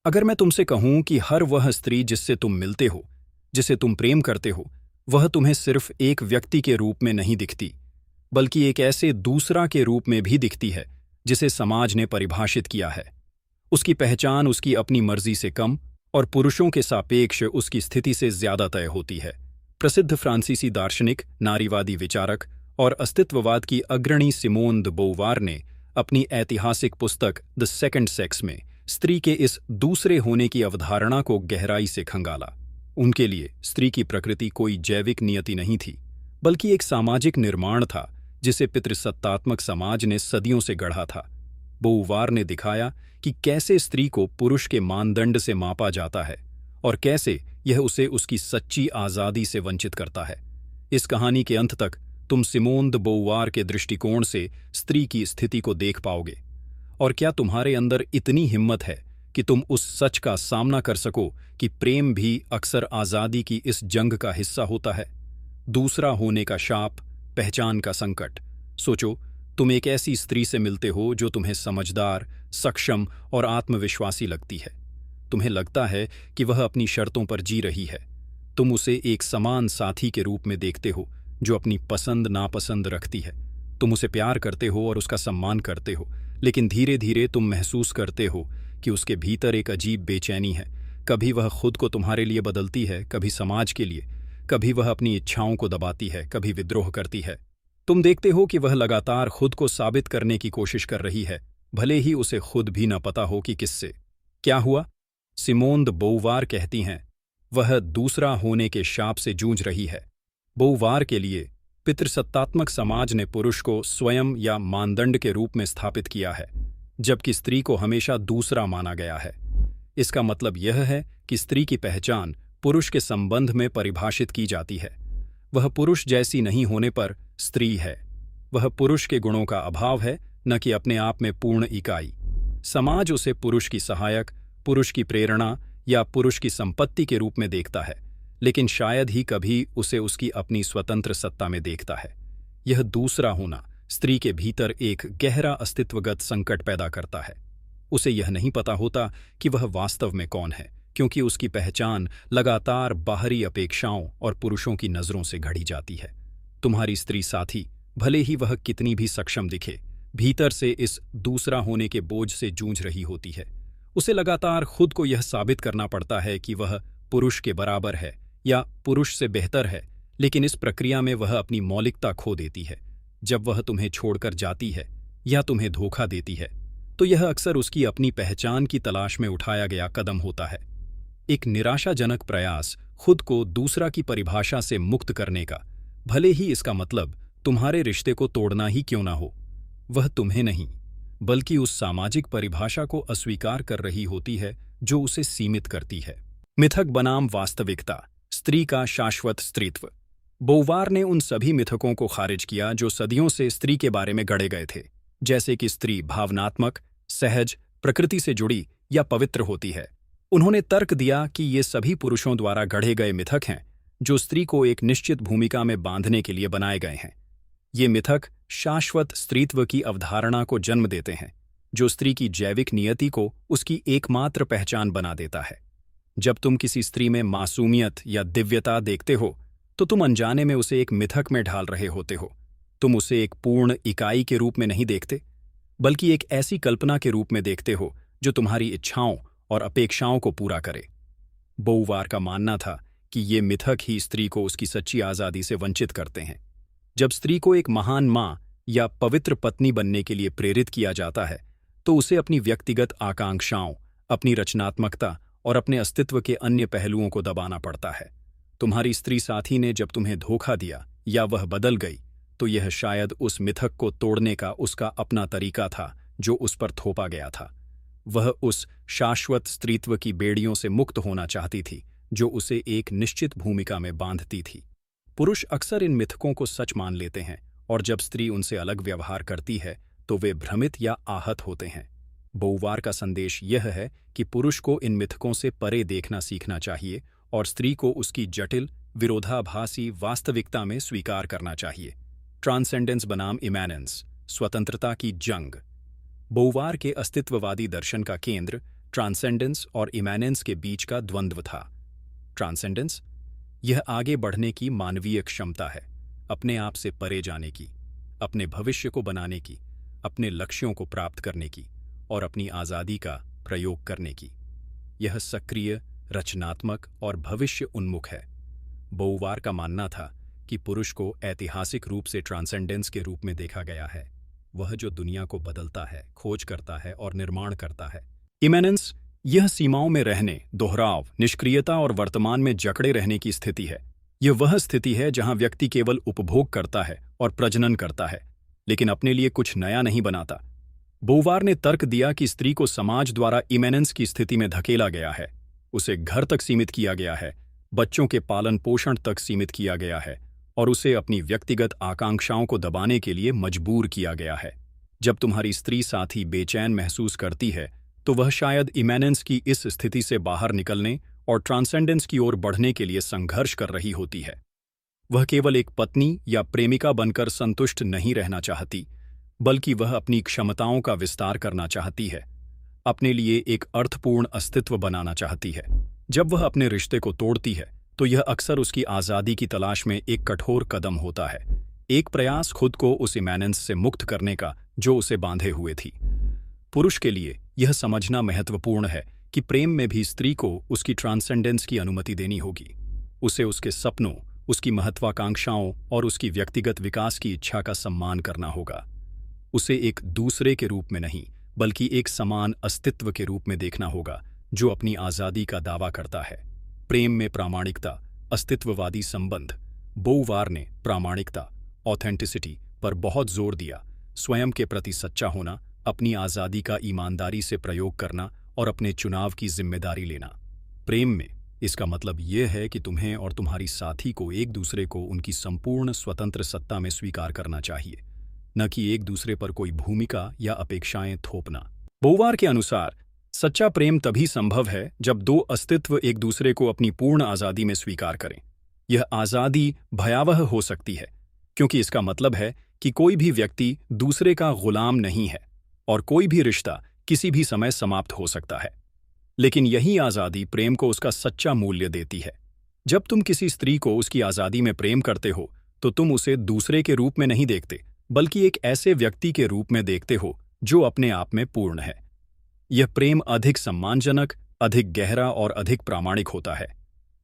अगर मैं तुमसे कहूं कि हर वह स्त्री जिससे तुम मिलते हो, जिसे तुम प्रेम करते हो, वह तुम्हें सिर्फ एक व्यक्ति के रूप में नहीं दिखती, बल्कि एक ऐसे दूसरा के रूप में भी दिखती है जिसे समाज ने परिभाषित किया है। उसकी पहचान उसकी अपनी मर्जी से कम और पुरुषों के सापेक्ष उसकी स्थिति से ज्यादा तय होती है। प्रसिद्ध फ्रांसीसी दार्शनिक, नारीवादी विचारक और अस्तित्ववाद की अग्रणी सिमोन द बोवार ने अपनी ऐतिहासिक पुस्तक द सेकंड सेक्स में स्त्री के इस दूसरे होने की अवधारणा को गहराई से खंगाला। उनके लिए स्त्री की प्रकृति कोई जैविक नियति नहीं थी, बल्कि एक सामाजिक निर्माण था जिसे पितृसत्तात्मक समाज ने सदियों से गढ़ा था। बोवार ने दिखाया कि कैसे स्त्री को पुरुष के मानदंड से मापा जाता है और कैसे यह उसे उसकी सच्ची आज़ादी से वंचित करता है। इस कहानी के अंत तक तुम सिमोन द बोवार के दृष्टिकोण से स्त्री की स्थिति को देख पाओगे। और क्या तुम्हारे अंदर इतनी हिम्मत है कि तुम उस सच का सामना कर सको कि प्रेम भी अक्सर आज़ादी की इस जंग का हिस्सा होता है? दूसरा होने का शाप, पहचान का संकट। सोचो, तुम एक ऐसी स्त्री से मिलते हो जो तुम्हें समझदार, सक्षम और आत्मविश्वासी लगती है। तुम्हें लगता है कि वह अपनी शर्तों पर जी रही है। तुम उसे एक समान साथी के रूप में देखते हो जो अपनी पसंद नापसंद रखती है। तुम उसे प्यार करते हो और उसका सम्मान करते हो, लेकिन धीरे धीरे तुम महसूस करते हो कि उसके भीतर एक अजीब बेचैनी है। कभी वह खुद को तुम्हारे लिए बदलती है, कभी समाज के लिए। कभी वह अपनी इच्छाओं को दबाती है, कभी विद्रोह करती है। तुम देखते हो कि वह लगातार खुद को साबित करने की कोशिश कर रही है, भले ही उसे खुद भी न पता हो कि किससे। क्या हुआ? सिमोन द बोवार कहती हैं, वह दूसरा होने के शाप से जूझ रही है। बोवार के लिए पितृसत्तात्मक समाज ने पुरुष को स्वयं या मानदंड के रूप में स्थापित किया है, जबकि स्त्री को हमेशा दूसरा माना गया है। इसका मतलब यह है कि स्त्री की पहचान पुरुष के संबंध में परिभाषित की जाती है। वह पुरुष जैसी नहीं होने पर स्त्री है। वह पुरुष के गुणों का अभाव है, न कि अपने आप में पूर्ण इकाई। समाज उसे पुरुष की सहायक, पुरुष की प्रेरणा या पुरुष की संपत्ति के रूप में देखता है, लेकिन शायद ही कभी उसे उसकी अपनी स्वतंत्र सत्ता में देखता है। यह दूसरा होना स्त्री के भीतर एक गहरा अस्तित्वगत संकट पैदा करता है। उसे यह नहीं पता होता कि वह वास्तव में कौन है, क्योंकि उसकी पहचान लगातार बाहरी अपेक्षाओं और पुरुषों की नज़रों से घड़ी जाती है। तुम्हारी स्त्री साथी, भले ही वह कितनी भी सक्षम दिखे, भीतर से इस दूसरा होने के बोझ से जूझ रही होती है। उसे लगातार खुद को यह साबित करना पड़ता है कि वह पुरुष के बराबर है या पुरुष से बेहतर है, लेकिन इस प्रक्रिया में वह अपनी मौलिकता खो देती है। जब वह तुम्हें छोड़कर जाती है या तुम्हें धोखा देती है, तो यह अक्सर उसकी अपनी पहचान की तलाश में उठाया गया कदम होता है। एक निराशाजनक प्रयास खुद को दूसरा की परिभाषा से मुक्त करने का, भले ही इसका मतलब तुम्हारे रिश्ते को तोड़ना ही क्यों ना हो। वह तुम्हें नहीं, बल्कि उस सामाजिक परिभाषा को अस्वीकार कर रही होती है जो उसे सीमित करती है। मिथक बनाम वास्तविकता, स्त्री का शाश्वत स्त्रीत्व। बोवार ने उन सभी मिथकों को खारिज किया जो सदियों से स्त्री के बारे में गढ़े गए थे, जैसे कि स्त्री भावनात्मक, सहज, प्रकृति से जुड़ी या पवित्र होती है। उन्होंने तर्क दिया कि ये सभी पुरुषों द्वारा गढ़े गए मिथक हैं जो स्त्री को एक निश्चित भूमिका में बांधने के लिए बनाए गए हैं। ये मिथक शाश्वत स्त्रीत्व की अवधारणा को जन्म देते हैं, जो स्त्री की जैविक नियति को उसकी एकमात्र पहचान बना देता है। जब तुम किसी स्त्री में मासूमियत या दिव्यता देखते हो, तो तुम अनजाने में उसे एक मिथक में ढाल रहे होते हो। तुम उसे एक पूर्ण इकाई के रूप में नहीं देखते, बल्कि एक ऐसी कल्पना के रूप में देखते हो जो तुम्हारी इच्छाओं और अपेक्षाओं को पूरा करे। बोवार का मानना था कि ये मिथक ही स्त्री को उसकी सच्ची आज़ादी से वंचित करते हैं। जब स्त्री को एक महान माँ या पवित्र पत्नी बनने के लिए प्रेरित किया जाता है, तो उसे अपनी व्यक्तिगत आकांक्षाओं, अपनी रचनात्मकता और अपने अस्तित्व के अन्य पहलुओं को दबाना पड़ता है। तुम्हारी स्त्री साथी ने जब तुम्हें धोखा दिया या वह बदल गई, तो यह शायद उस मिथक को तोड़ने का उसका अपना तरीका था जो उस पर थोपा गया था। वह उस शाश्वत स्त्रीत्व की बेड़ियों से मुक्त होना चाहती थी जो उसे एक निश्चित भूमिका में बांधती थी। पुरुष अक्सर इन मिथकों को सच मान लेते हैं, और जब स्त्री उनसे अलग व्यवहार करती है तो वे भ्रमित या आहत होते हैं। बोवार का संदेश यह है कि पुरुष को इन मिथकों से परे देखना सीखना चाहिए और स्त्री को उसकी जटिल, विरोधाभासी वास्तविकता में स्वीकार करना चाहिए। ट्रांसेंडेंस बनाम इमैनेंस, स्वतंत्रता की जंग। बोवार के अस्तित्ववादी दर्शन का केंद्र ट्रांसेंडेंस और इमैनेंस के बीच का द्वंद्व था। ट्रांसेंडेंस, यह आगे बढ़ने की मानवीय क्षमता है, अपने आप से परे जाने की, अपने भविष्य को बनाने की, अपने लक्ष्यों को प्राप्त करने की और अपनी आज़ादी का प्रयोग करने की। यह सक्रिय, रचनात्मक और भविष्य उन्मुख है। बोउवार का मानना था कि पुरुष को ऐतिहासिक रूप से ट्रांसेंडेंस के रूप में देखा गया है, वह जो दुनिया को बदलता है, खोज करता है और निर्माण करता है। इमैनेंस, यह सीमाओं में रहने, दोहराव, निष्क्रियता और वर्तमान में जकड़े रहने की स्थिति है। यह वह स्थिति है जहां व्यक्ति केवल उपभोग करता है और प्रजनन करता है, लेकिन अपने लिए कुछ नया नहीं बनाता। बोउवार ने तर्क दिया कि स्त्री को समाज द्वारा इमैनेंस की स्थिति में धकेला गया है, उसे घर तक सीमित किया गया है, बच्चों के पालन पोषण तक सीमित किया गया है और उसे अपनी व्यक्तिगत आकांक्षाओं को दबाने के लिए मजबूर किया गया है। जब तुम्हारी स्त्री साथी बेचैन महसूस करती है, तो वह शायद इमैनेंस की इस स्थिति से बाहर निकलने और ट्रांसेंडेंस की ओर बढ़ने के लिए संघर्ष कर रही होती है। वह केवल एक पत्नी या प्रेमिका बनकर संतुष्ट नहीं रहना चाहती, बल्कि वह अपनी क्षमताओं का विस्तार करना चाहती है, अपने लिए एक अर्थपूर्ण अस्तित्व बनाना चाहती है। जब वह अपने रिश्ते को तोड़ती है, तो यह अक्सर उसकी आज़ादी की तलाश में एक कठोर कदम होता है, एक प्रयास खुद को उस इमैनेंस से मुक्त करने का जो उसे बांधे हुए थी। पुरुष के लिए यह समझना महत्वपूर्ण है कि प्रेम में भी स्त्री को उसकी ट्रांसेंडेंस की अनुमति देनी होगी। उसे उसके सपनों, उसकी महत्वाकांक्षाओं और उसकी व्यक्तिगत विकास की इच्छा का सम्मान करना होगा। उसे एक दूसरे के रूप में नहीं, बल्कि एक समान अस्तित्व के रूप में देखना होगा जो अपनी आज़ादी का दावा करता है। प्रेम में प्रामाणिकता, अस्तित्ववादी संबंध। बोउवार ने प्रामाणिकता, ऑथेंटिसिटी पर बहुत जोर दिया। स्वयं के प्रति सच्चा होना, अपनी आज़ादी का ईमानदारी से प्रयोग करना और अपने चुनाव की जिम्मेदारी लेना। प्रेम में इसका मतलब यह है कि तुम्हें और तुम्हारी साथी को एक दूसरे को उनकी संपूर्ण स्वतंत्र सत्ता में स्वीकार करना चाहिए, न कि एक दूसरे पर कोई भूमिका या अपेक्षाएं थोपना। बोउवार के अनुसार सच्चा प्रेम तभी संभव है जब दो अस्तित्व एक दूसरे को अपनी पूर्ण आज़ादी में स्वीकार करें। यह आज़ादी भयावह हो सकती है, क्योंकि इसका मतलब है कि कोई भी व्यक्ति दूसरे का गुलाम नहीं है और कोई भी रिश्ता किसी भी समय समाप्त हो सकता है। लेकिन यही आज़ादी प्रेम को उसका सच्चा मूल्य देती है। जब तुम किसी स्त्री को उसकी आज़ादी में प्रेम करते हो, तो तुम उसे दूसरे के रूप में नहीं देखते, बल्कि एक ऐसे व्यक्ति के रूप में देखते हो जो अपने आप में पूर्ण है। यह प्रेम अधिक सम्मानजनक, अधिक गहरा और अधिक प्रामाणिक होता है।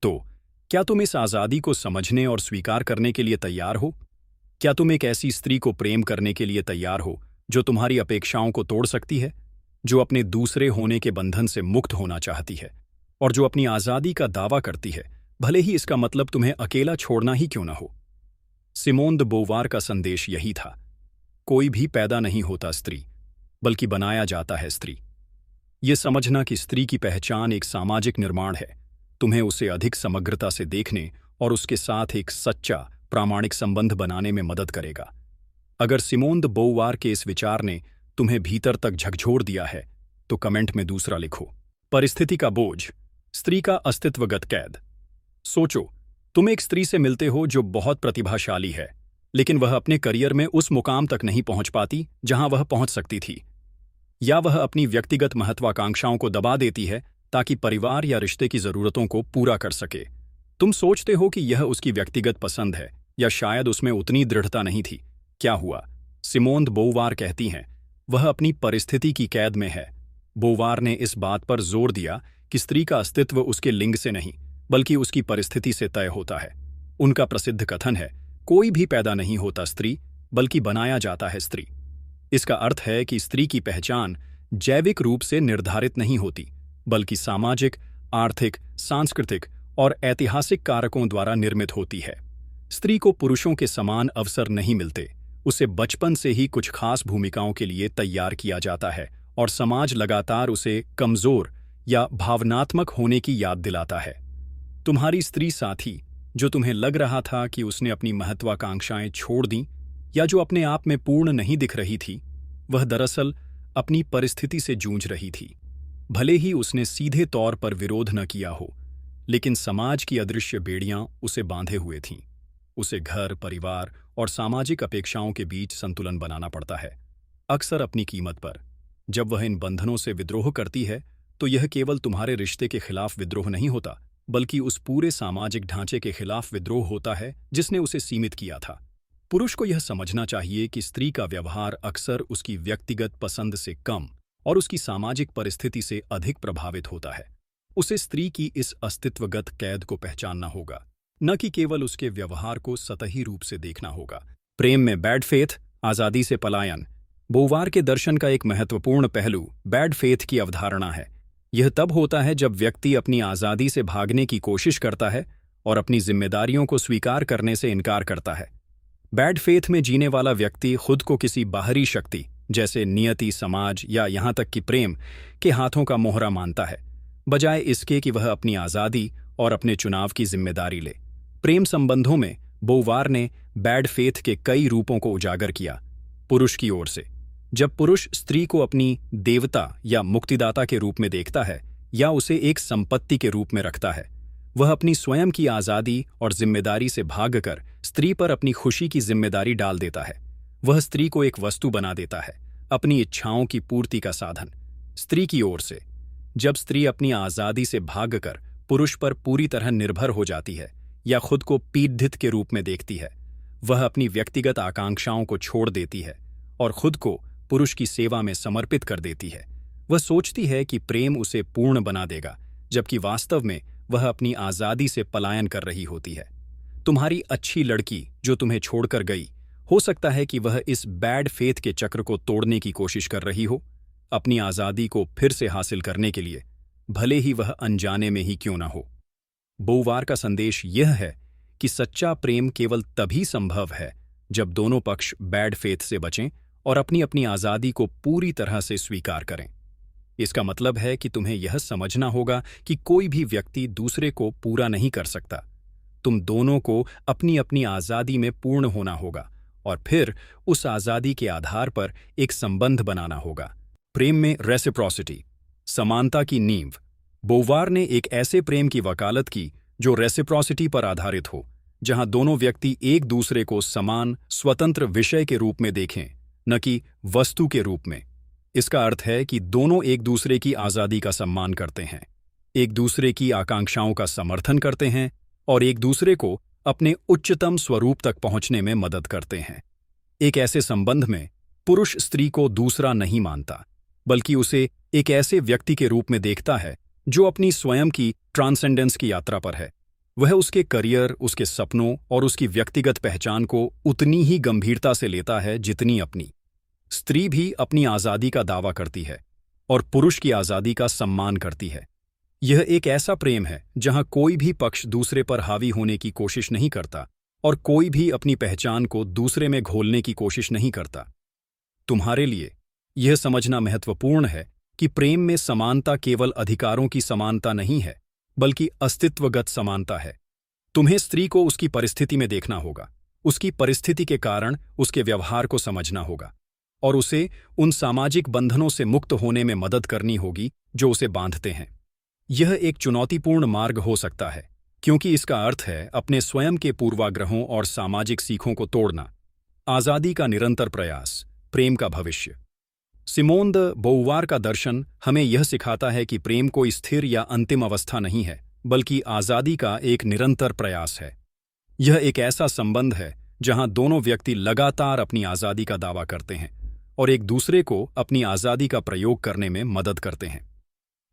तो क्या तुम इस आज़ादी को समझने और स्वीकार करने के लिए तैयार हो? क्या तुम एक ऐसी स्त्री को प्रेम करने के लिए तैयार हो जो तुम्हारी अपेक्षाओं को तोड़ सकती है, जो अपने दूसरे होने के बंधन से मुक्त होना चाहती है और जो अपनी आज़ादी का दावा करती है, भले ही इसका मतलब तुम्हें अकेला छोड़ना ही क्यों न हो? सिमोन द बोउवार का संदेश यही था, कोई भी पैदा नहीं होता स्त्री, बल्कि बनाया जाता है स्त्री। ये समझना कि स्त्री की पहचान एक सामाजिक निर्माण है, तुम्हें उसे अधिक समग्रता से देखने और उसके साथ एक सच्चा, प्रामाणिक संबंध बनाने में मदद करेगा। अगर सिमोन द बोउवार के इस विचार ने तुम्हें भीतर तक झकझोर दिया है, तो कमेंट में दूसरा लिखो। परिस्थिति का बोझ, स्त्री का अस्तित्वगत कैद। सोचो, तुम एक स्त्री से मिलते हो जो बहुत प्रतिभाशाली है, लेकिन वह अपने करियर में उस मुकाम तक नहीं पहुंच पाती जहां वह पहुंच सकती थी, या वह अपनी व्यक्तिगत महत्वाकांक्षाओं को दबा देती है ताकि परिवार या रिश्ते की जरूरतों को पूरा कर सके। तुम सोचते हो कि यह उसकी व्यक्तिगत पसंद है, या शायद उसमें उतनी दृढ़ता नहीं थी। क्या हुआ? सिमोन द बोउवार कहती हैं, वह अपनी परिस्थिति की कैद में है। बोउवार ने इस बात पर जोर दिया कि स्त्री का अस्तित्व उसके लिंग से नहीं, बल्कि उसकी परिस्थिति से तय होता है। उनका प्रसिद्ध कथन है, कोई भी पैदा नहीं होता स्त्री, बल्कि बनाया जाता है स्त्री। इसका अर्थ है कि स्त्री की पहचान जैविक रूप से निर्धारित नहीं होती, बल्कि सामाजिक, आर्थिक, सांस्कृतिक और ऐतिहासिक कारकों द्वारा निर्मित होती है। स्त्री को पुरुषों के समान अवसर नहीं मिलते, उसे बचपन से ही कुछ खास भूमिकाओं के लिए तैयार किया जाता है और समाज लगातार उसे कमजोर या भावनात्मक होने की याद दिलाता है। तुम्हारी स्त्री साथी, जो तुम्हें लग रहा था कि उसने अपनी महत्वाकांक्षाएं छोड़ दीं या जो अपने आप में पूर्ण नहीं दिख रही थी, वह दरअसल अपनी परिस्थिति से जूझ रही थी। भले ही उसने सीधे तौर पर विरोध न किया हो, लेकिन समाज की अदृश्य बेड़ियां उसे बांधे हुए थीं। उसे घर, परिवार और सामाजिक अपेक्षाओं के बीच संतुलन बनाना पड़ता है, अक्सर अपनी कीमत पर। जब वह इन बंधनों से विद्रोह करती है, तो यह केवल तुम्हारे रिश्ते के खिलाफ विद्रोह नहीं होता, बल्कि उस पूरे सामाजिक ढांचे के खिलाफ विद्रोह होता है जिसने उसे सीमित किया था। पुरुष को यह समझना चाहिए कि स्त्री का व्यवहार अक्सर उसकी व्यक्तिगत पसंद से कम और उसकी सामाजिक परिस्थिति से अधिक प्रभावित होता है। उसे स्त्री की इस अस्तित्वगत कैद को पहचानना होगा, न कि केवल उसके व्यवहार को सतही रूप से देखना होगा। प्रेम में बैड फेथ, आज़ादी से पलायन। बोवार के दर्शन का एक महत्वपूर्ण पहलू बैड फेथ की अवधारणा है। यह तब होता है जब व्यक्ति अपनी आज़ादी से भागने की कोशिश करता है और अपनी जिम्मेदारियों को स्वीकार करने से इनकार करता है। बैड फेथ में जीने वाला व्यक्ति खुद को किसी बाहरी शक्ति जैसे नियति, समाज या यहाँ तक कि प्रेम के हाथों का मोहरा मानता है, बजाय इसके कि वह अपनी आज़ादी और अपने चुनाव की जिम्मेदारी ले। प्रेम संबंधों में बोवार ने बैड फेथ के कई रूपों को उजागर किया। पुरुष की ओर से, जब पुरुष स्त्री को अपनी देवता या मुक्तिदाता के रूप में देखता है या उसे एक संपत्ति के रूप में रखता है, वह अपनी स्वयं की आज़ादी और जिम्मेदारी से भागकर स्त्री पर अपनी खुशी की जिम्मेदारी डाल देता है। वह स्त्री को एक वस्तु बना देता है, अपनी इच्छाओं की पूर्ति का साधन। स्त्री की ओर से, जब स्त्री अपनी आज़ादी से भागकर पुरुष पर पूरी तरह निर्भर हो जाती है या खुद को पीड़ित के रूप में देखती है, वह अपनी व्यक्तिगत आकांक्षाओं को छोड़ देती है और खुद को पुरुष की सेवा में समर्पित कर देती है। वह सोचती है कि प्रेम उसे पूर्ण बना देगा, जबकि वास्तव में वह अपनी आज़ादी से पलायन कर रही होती है। तुम्हारी अच्छी लड़की जो तुम्हें छोड़कर गई, हो सकता है कि वह इस बैड फेथ के चक्र को तोड़ने की कोशिश कर रही हो, अपनी आज़ादी को फिर से हासिल करने के लिए, भले ही वह अनजाने में ही क्यों न हो। बोवार का संदेश यह है कि सच्चा प्रेम केवल तभी संभव है जब दोनों पक्ष बैड फेथ से बचें और अपनी अपनी आज़ादी को पूरी तरह से स्वीकार करें। इसका मतलब है कि तुम्हें यह समझना होगा कि कोई भी व्यक्ति दूसरे को पूरा नहीं कर सकता। तुम दोनों को अपनी अपनी आज़ादी में पूर्ण होना होगा और फिर उस आज़ादी के आधार पर एक संबंध बनाना होगा। प्रेम में रेसिप्रोसिटी, समानता की नींव। बोवार ने एक ऐसे प्रेम की वकालत की जो रेसिप्रोसिटी पर आधारित हो, जहां दोनों व्यक्ति एक दूसरे को समान, स्वतंत्र विषय के रूप में देखें, न कि वस्तु के रूप में। इसका अर्थ है कि दोनों एक दूसरे की आज़ादी का सम्मान करते हैं, एक दूसरे की आकांक्षाओं का समर्थन करते हैं और एक दूसरे को अपने उच्चतम स्वरूप तक पहुंचने में मदद करते हैं। एक ऐसे संबंध में पुरुष स्त्री को दूसरा नहीं मानता, बल्कि उसे एक ऐसे व्यक्ति के रूप में देखता है जो अपनी स्वयं की ट्रांसेंडेंस की यात्रा पर है। वह उसके करियर, उसके सपनों और उसकी व्यक्तिगत पहचान को उतनी ही गंभीरता से लेता है जितनी अपनी। स्त्री भी अपनी आज़ादी का दावा करती है और पुरुष की आज़ादी का सम्मान करती है। यह एक ऐसा प्रेम है जहां कोई भी पक्ष दूसरे पर हावी होने की कोशिश नहीं करता और कोई भी अपनी पहचान को दूसरे में घोलने की कोशिश नहीं करता। तुम्हारे लिए यह समझना महत्वपूर्ण है कि प्रेम में समानता केवल अधिकारों की समानता नहीं है, बल्कि अस्तित्वगत समानता है। तुम्हें स्त्री को उसकी परिस्थिति में देखना होगा, उसकी परिस्थिति के कारण उसके व्यवहार को समझना होगा और उसे उन सामाजिक बंधनों से मुक्त होने में मदद करनी होगी जो उसे बांधते हैं। यह एक चुनौतीपूर्ण मार्ग हो सकता है, क्योंकि इसका अर्थ है अपने स्वयं के पूर्वाग्रहों और सामाजिक सीखों को तोड़ना। आज़ादी का निरंतर प्रयास, प्रेम का भविष्य। सिमोन द बोवार का दर्शन हमें यह सिखाता है कि प्रेम कोई स्थिर या अंतिम अवस्था नहीं है, बल्कि आज़ादी का एक निरंतर प्रयास है। यह एक ऐसा संबंध है जहां दोनों व्यक्ति लगातार अपनी आज़ादी का दावा करते हैं और एक दूसरे को अपनी आज़ादी का प्रयोग करने में मदद करते हैं।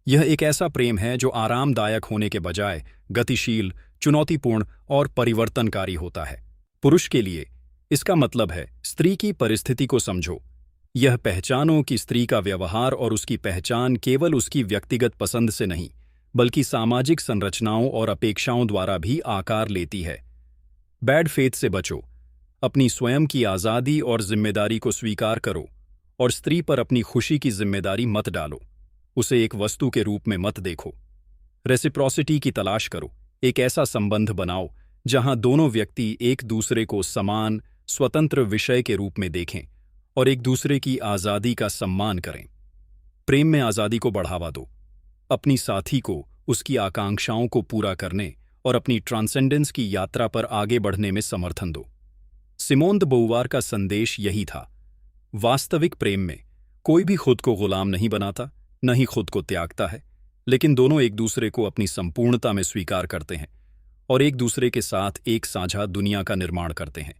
यह एक ऐसा प्रेम है जो आरामदायक होने के बजाय गतिशील, चुनौतीपूर्ण और परिवर्तनकारी होता है। पुरुष के लिए इसका मतलब है स्त्री की परिस्थिति को समझो। यह पहचानो कि स्त्री का व्यवहार और उसकी पहचान केवल उसकी व्यक्तिगत पसंद से नहीं, बल्कि सामाजिक संरचनाओं और अपेक्षाओं द्वारा भी आकार लेती है। बैड फेथ से बचो, अपनी स्वयं की आज़ादी और जिम्मेदारी को स्वीकार करो और स्त्री पर अपनी खुशी की जिम्मेदारी मत डालो। उसे एक वस्तु के रूप में मत देखो। रेसिप्रोसिटी की तलाश करो, एक ऐसा संबंध बनाओ जहां दोनों व्यक्ति एक दूसरे को समान, स्वतंत्र विषय के रूप में देखें और एक दूसरे की आज़ादी का सम्मान करें। प्रेम में आज़ादी को बढ़ावा दो, अपनी साथी को उसकी आकांक्षाओं को पूरा करने और अपनी ट्रांसेंडेंस की यात्रा पर आगे बढ़ने में समर्थन दो। सिमोन द बोवार का संदेश यही था। वास्तविक प्रेम में कोई भी खुद को गुलाम नहीं बनाता, न ही खुद को त्यागता है। लेकिन दोनों एक दूसरे को अपनी संपूर्णता में स्वीकार करते हैं और एक दूसरे के साथ एक साझा दुनिया का निर्माण करते हैं।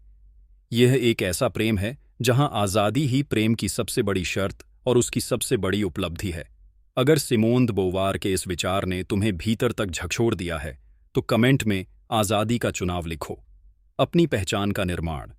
यह एक ऐसा प्रेम है जहां आज़ादी ही प्रेम की सबसे बड़ी शर्त और उसकी सबसे बड़ी उपलब्धि है। अगर सिमोन द बोवार के इस विचार ने तुम्हें भीतर तक झकझोर दिया है तो कमेंट में आज़ादी का चुनाव लिखो। अपनी पहचान का निर्माण।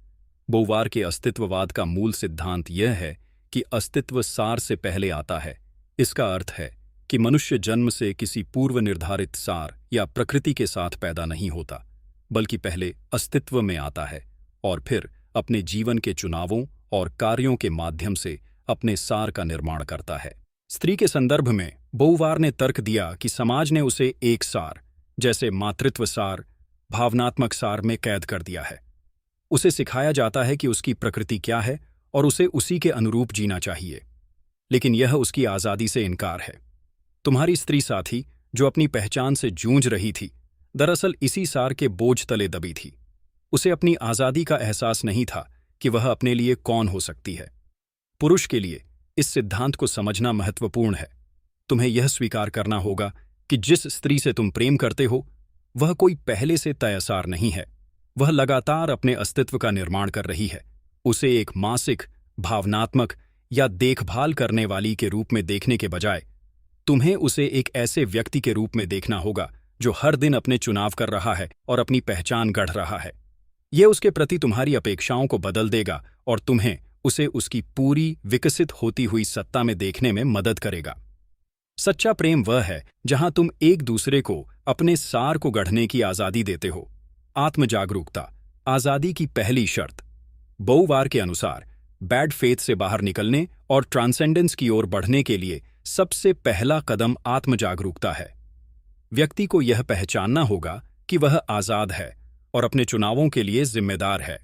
बोवार के अस्तित्ववाद का मूल सिद्धांत यह है कि अस्तित्व सार से पहले आता है। इसका अर्थ है कि मनुष्य जन्म से किसी पूर्व निर्धारित सार या प्रकृति के साथ पैदा नहीं होता, बल्कि पहले अस्तित्व में आता है और फिर अपने जीवन के चुनावों और कार्यों के माध्यम से अपने सार का निर्माण करता है। स्त्री के संदर्भ में बोवार ने तर्क दिया कि समाज ने उसे एक सार, जैसे मातृत्व सार, भावनात्मक सार में कैद कर दिया है। उसे सिखाया जाता है कि उसकी प्रकृति क्या है और उसे उसी के अनुरूप जीना चाहिए, लेकिन यह उसकी आज़ादी से इनकार है। तुम्हारी स्त्री साथी जो अपनी पहचान से जूझ रही थी, दरअसल इसी सार के बोझ तले दबी थी। उसे अपनी आज़ादी का एहसास नहीं था कि वह अपने लिए कौन हो सकती है। पुरुष के लिए इस सिद्धांत को समझना महत्वपूर्ण है। तुम्हें यह स्वीकार करना होगा कि जिस स्त्री से तुम प्रेम करते हो वह कोई पहले से तय सार नहीं है। वह लगातार अपने अस्तित्व का निर्माण कर रही है। उसे एक मानसिक, भावनात्मक या देखभाल करने वाली के रूप में देखने के बजाय तुम्हें उसे एक ऐसे व्यक्ति के रूप में देखना होगा जो हर दिन अपने चुनाव कर रहा है और अपनी पहचान गढ़ रहा है। यह उसके प्रति तुम्हारी अपेक्षाओं को बदल देगा और तुम्हें उसे उसकी पूरी विकसित होती हुई सत्ता में देखने में मदद करेगा। सच्चा प्रेम वह है जहां तुम एक दूसरे को अपने सार को गढ़ने की आज़ादी देते हो। आत्मजागरूकता, आज़ादी की पहली शर्त। बोवार के अनुसार बैड फेथ से बाहर निकलने और ट्रांसेंडेंस की ओर बढ़ने के लिए सबसे पहला कदम आत्मजागरूकता है। व्यक्ति को यह पहचानना होगा कि वह आज़ाद है और अपने चुनावों के लिए जिम्मेदार है।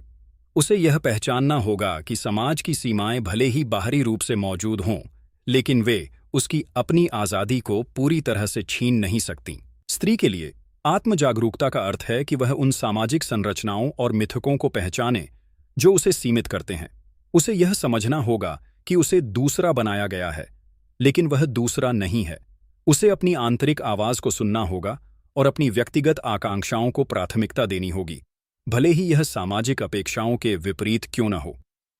उसे यह पहचानना होगा कि समाज की सीमाएं भले ही बाहरी रूप से मौजूद हों, लेकिन वे उसकी अपनी आज़ादी को पूरी तरह से छीन नहीं सकती। स्त्री के लिए आत्मजागरूकता का अर्थ है कि वह उन सामाजिक संरचनाओं और मिथकों को पहचाने जो उसे सीमित करते हैं। उसे यह समझना होगा कि उसे दूसरा बनाया गया है, लेकिन वह दूसरा नहीं है। उसे अपनी आंतरिक आवाज़ को सुनना होगा और अपनी व्यक्तिगत आकांक्षाओं को प्राथमिकता देनी होगी, भले ही यह सामाजिक अपेक्षाओं के विपरीत क्यों न हो।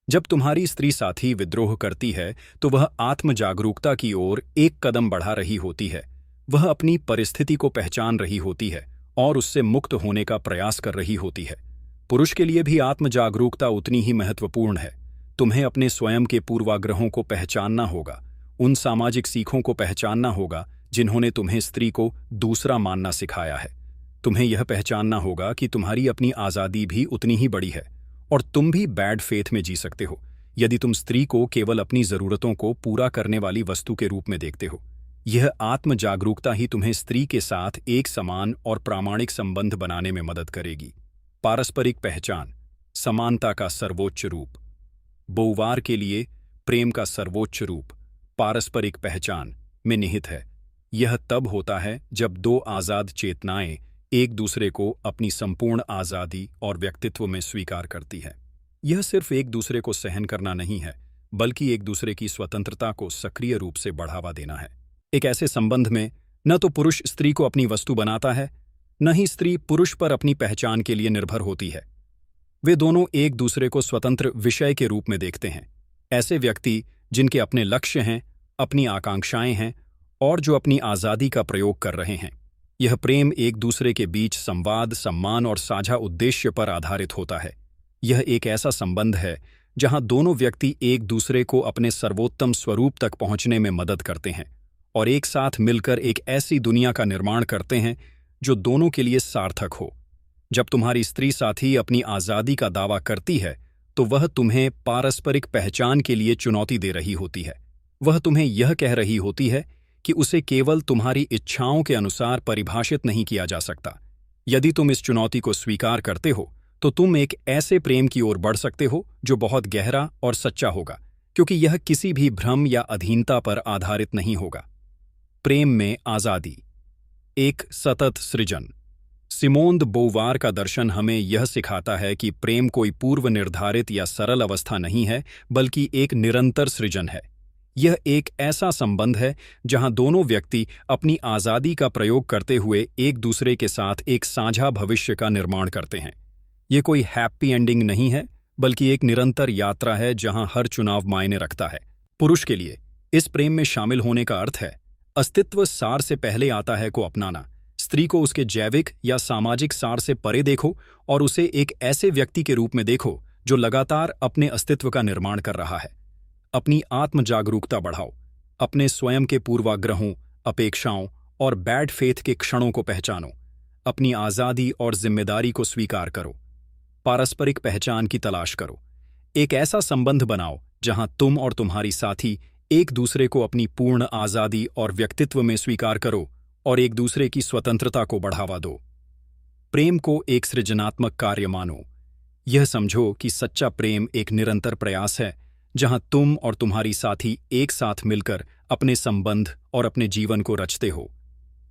जब तुम्हारी स्त्री साथी विद्रोह करती है तो वह आत्मजागरूकता की ओर एक कदम बढ़ा रही होती है। वह अपनी परिस्थिति को पहचान रही होती है और उससे मुक्त होने का प्रयास कर रही होती है। पुरुष के लिए भी आत्मजागरूकता उतनी ही महत्वपूर्ण है। तुम्हें अपने स्वयं के पूर्वाग्रहों को पहचानना होगा, उन सामाजिक सीखों को पहचानना होगा जिन्होंने तुम्हें स्त्री को दूसरा मानना सिखाया है। तुम्हें यह पहचानना होगा कि तुम्हारी अपनी आज़ादी भी उतनी ही बड़ी है और तुम भी बैड फेथ में जी सकते हो यदि तुम स्त्री को केवल अपनी ज़रूरतों को पूरा करने वाली वस्तु के रूप में देखते हो। यह आत्मजागरूकता ही तुम्हें स्त्री के साथ एक समान और प्रामाणिक संबंध बनाने में मदद करेगी। पारस्परिक पहचान, समानता का सर्वोच्च रूप। बोवार के लिए प्रेम का सर्वोच्च रूप पारस्परिक पहचान में निहित है। यह तब होता है जब दो आज़ाद चेतनाएं एक दूसरे को अपनी संपूर्ण आज़ादी और व्यक्तित्व में स्वीकार करती है। यह सिर्फ एक दूसरे को सहन करना नहीं है, बल्कि एक दूसरे की स्वतंत्रता को सक्रिय रूप से बढ़ावा देना है। एक ऐसे संबंध में न तो पुरुष स्त्री को अपनी वस्तु बनाता है, न ही स्त्री पुरुष पर अपनी पहचान के लिए निर्भर होती है। वे दोनों एक दूसरे को स्वतंत्र विषय के रूप में देखते हैं। ऐसे व्यक्ति जिनके अपने लक्ष्य हैं, अपनी आकांक्षाएं हैं और जो अपनी आज़ादी का प्रयोग कर रहे हैं। यह प्रेम एक दूसरे के बीच संवाद, सम्मान और साझा उद्देश्य पर आधारित होता है। यह एक ऐसा संबंध है जहां दोनों व्यक्ति एक दूसरे को अपने सर्वोत्तम स्वरूप तक पहुंचने में मदद करते हैं और एक साथ मिलकर एक ऐसी दुनिया का निर्माण करते हैं जो दोनों के लिए सार्थक हो। जब तुम्हारी स्त्री साथी अपनी आज़ादी का दावा करती है तो वह तुम्हें पारस्परिक पहचान के लिए चुनौती दे रही होती है। वह तुम्हें यह कह रही होती है कि उसे केवल तुम्हारी इच्छाओं के अनुसार परिभाषित नहीं किया जा सकता। यदि तुम इस चुनौती को स्वीकार करते हो तो तुम एक ऐसे प्रेम की ओर बढ़ सकते हो जो बहुत गहरा और सच्चा होगा, क्योंकि यह किसी भी भ्रम या अधीनता पर आधारित नहीं होगा। प्रेम में आज़ादी, एक सतत सृजन। सिमोन द बोवार का दर्शन हमें यह सिखाता है कि प्रेम कोई पूर्व निर्धारित या सरल अवस्था नहीं है, बल्कि एक निरंतर सृजन है। यह एक ऐसा संबंध है जहां दोनों व्यक्ति अपनी आज़ादी का प्रयोग करते हुए एक दूसरे के साथ एक साझा भविष्य का निर्माण करते हैं। ये कोई हैप्पी एंडिंग नहीं है, बल्कि एक निरंतर यात्रा है जहां हर चुनाव मायने रखता है। पुरुष के लिए इस प्रेम में शामिल होने का अर्थ है अस्तित्व सार से पहले आता है को अपनाना। स्त्री को उसके जैविक या सामाजिक सार से परे देखो और उसे एक ऐसे व्यक्ति के रूप में देखो जो लगातार अपने अस्तित्व का निर्माण कर रहा है। अपनी आत्म जागरूकता बढ़ाओ, अपने स्वयं के पूर्वाग्रहों, अपेक्षाओं और बैड फेथ के क्षणों को पहचानो, अपनी आज़ादी और जिम्मेदारी को स्वीकार करो, पारस्परिक पहचान की तलाश करो। एक ऐसा संबंध बनाओ जहां तुम और तुम्हारी साथी एक दूसरे को अपनी पूर्ण आज़ादी और व्यक्तित्व में स्वीकार करो और एक दूसरे की स्वतंत्रता को बढ़ावा दो। प्रेम को एक सृजनात्मक कार्य मानो। यह समझो कि सच्चा प्रेम एक निरंतर प्रयास है जहां तुम और तुम्हारी साथी एक साथ मिलकर अपने संबंध और अपने जीवन को रचते हो।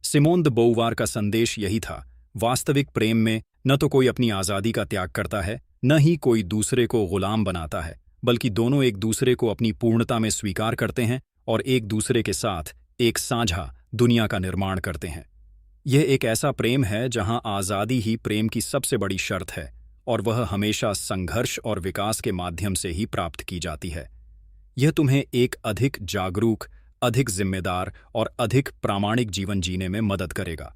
सिमोन द बोउवार का संदेश यही था, वास्तविक प्रेम में न तो कोई अपनी आज़ादी का त्याग करता है, न ही कोई दूसरे को गुलाम बनाता है, बल्कि दोनों एक दूसरे को अपनी पूर्णता में स्वीकार करते हैं और एक दूसरे के साथ एक साझा दुनिया का निर्माण करते हैं। यह एक ऐसा प्रेम है जहां आज़ादी ही प्रेम की सबसे बड़ी शर्त है और वह हमेशा संघर्ष और विकास के माध्यम से ही प्राप्त की जाती है। यह तुम्हें एक अधिक जागरूक, अधिक जिम्मेदार और अधिक प्रामाणिक जीवन जीने में मदद करेगा।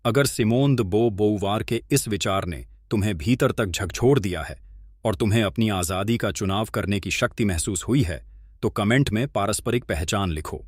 अगर सिमोन द बोउवार के इस विचार ने तुम्हें भीतर तक झकझोर दिया है और तुम्हें अपनी आज़ादी का चुनाव करने की शक्ति महसूस हुई है, तो कमेंट में पारस्परिक पहचान लिखो।